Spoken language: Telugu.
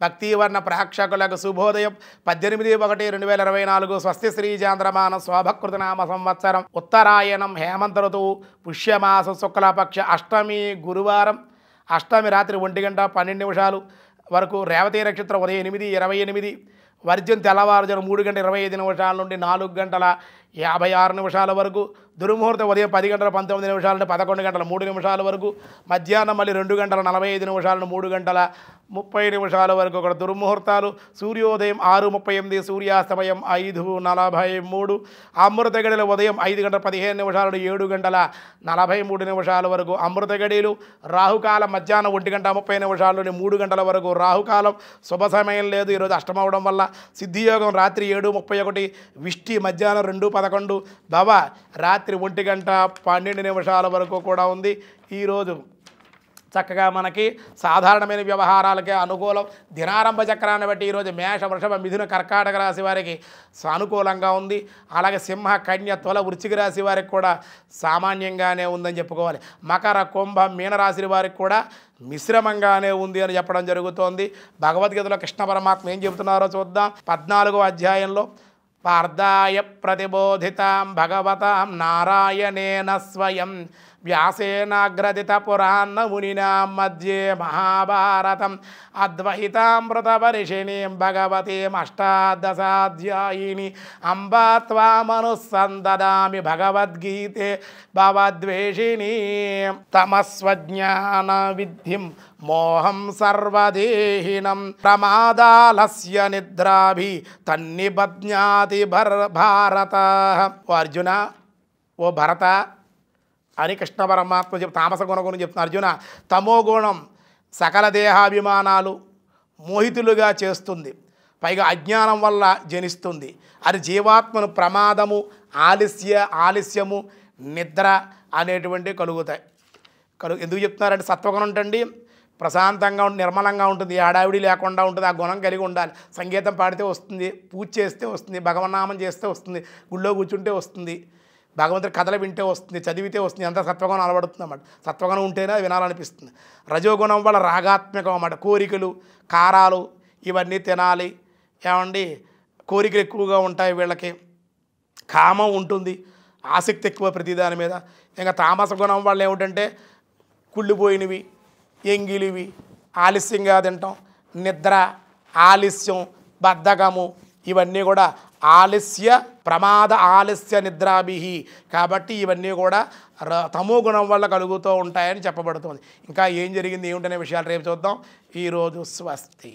భక్తివర్ణ ప్రేక్షకులకు శుభోదయం 18/1/2024 స్వస్తి శ్రీ చాంద్రమాన శోభకృతనామ సంవత్సరం ఉత్తరాయణం హేమంత ఋతువు పుష్యమాస శుక్లపక్ష అష్టమి గురువారం అష్టమి రాత్రి 1:12 వరకు రేవతి నక్షత్రం ఉదయం 8:28 వర్జం తెల్లవారుజాము 3:25 నుండి 4:56 వరకు దుర్ముహూర్తం ఉదయం 10:19 నుండి 11:03 వరకు మధ్యాహ్నం మళ్ళీ 2:45 నుండి 3:30 వరకు ఒక దుర్ముహూర్తాలు సూర్యోదయం 6:38 సూర్యాస్తమయం 5:43 అమృత గడియలు ఉదయం 5:15 నుండి 7:43 వరకు అమృత గడియలు రాహుకాలం మధ్యాహ్నం 1:30 నుండి 3 వరకు రాహుకాలం శుభ సమయం లేదు ఈరోజు అష్టమం అవడం వల్ల సిద్ధియోగం రాత్రి 7:31 విష్టి మధ్యాహ్నం 2:11 భవ రాత్రి 1:12 వరకు కూడా ఉంది ఈరోజు చక్కగా మనకి సాధారణమైన వ్యవహారాలకే అనుకూలం దినారంభ చక్రాన్ని బట్టి ఈరోజు మేష వృషభ మిథున కర్కాటక రాశి వారికి సానుకూలంగా ఉంది అలాగే సింహ కన్య తుల వృశ్చిక రాశి వారికి కూడా సామాన్యంగానే ఉందని చెప్పుకోవాలి మకర కుంభ మీనరాశి వారికి కూడా మిశ్రమంగానే ఉంది అని చెప్పడం జరుగుతోంది భగవద్గీతలో కృష్ణ పరమాత్మ ఏం చెబుతున్నారో చూద్దాం 14వ అధ్యాయంలో పార్థాయ ప్రతిబోధితాం భగవతాం నారాయణేన స్వయం వ్యాసేనాగ్రదిత పురాణ మునినా మధ్యే మహాభారతం అద్వైతామృతపరిషిణీం భగవతీం అష్టాదశాధ్యాయిని అంబా త్వామనుసందదామి భగవద్గీతే భవద్వేషిణీ తమస్వజ్ఞాన విద్ధిం మోహం సర్వదేహినం ప్రమాదాలస్య నిద్రాభి తన్నిబధ్నాతి భారత ఓ అర్జున ఓ భరత అని కృష్ణ పరమాత్మ తామస గుణ గురించి చెప్తున్నారు అర్జున తమో గుణం సకల దేహాభిమానాలు మోహితులుగా చేస్తుంది పైగా అజ్ఞానం వల్ల జనిస్తుంది అది జీవాత్మను ప్రమాదము ఆలస్యము నిద్ర అనేటువంటి కలుగుతాయి ఎందుకు చెప్తున్నారంటే సత్వగుణం ఉంటుంది ప్రశాంతంగా నిర్మలంగా ఉంటుంది హడావిడి లేకుండా ఉంటుంది ఆ గుణం కలిగి ఉండాలి సంగీతం పాడితే వస్తుంది పూజ చేస్తే వస్తుంది భగవన్నామం చేస్తే వస్తుంది గుళ్ళో కూర్చుంటే వస్తుంది భగవంతుడి కథలు వింటే వస్తుంది చదివితే వస్తుంది అంతా సత్వగుణం అలవడుతుంది అన్నమాట సత్వగుణం ఉంటేనే వినాలనిపిస్తుంది రజోగుణం వల్ల రాగాత్మకం అన్నమాట కోరికలు కారాలు ఇవన్నీ తినాలి ఏమండి కోరికలు ఎక్కువగా ఉంటాయి వీళ్ళకి కామం ఉంటుంది ఆసక్తి ఎక్కువ ప్రతిదాని మీద ఇంకా తామస గుణం వల్ల ఏమిటంటే కుళ్ళిపోయినవి ఎంగిలివి ఆలస్యంగా తింటాం నిద్ర ఆలస్యం బద్ధకము ఇవన్నీ కూడా ఆలస్య నిద్రాభి కాబట్టి ఇవన్నీ కూడా తమో గుణం వల్ల కలుగుతూ ఉంటాయని చెప్పబడుతుంది ఇంకా ఏం జరిగింది ఏమిటనే విషయాలు రేపు చూద్దాం ఈరోజు స్వస్తి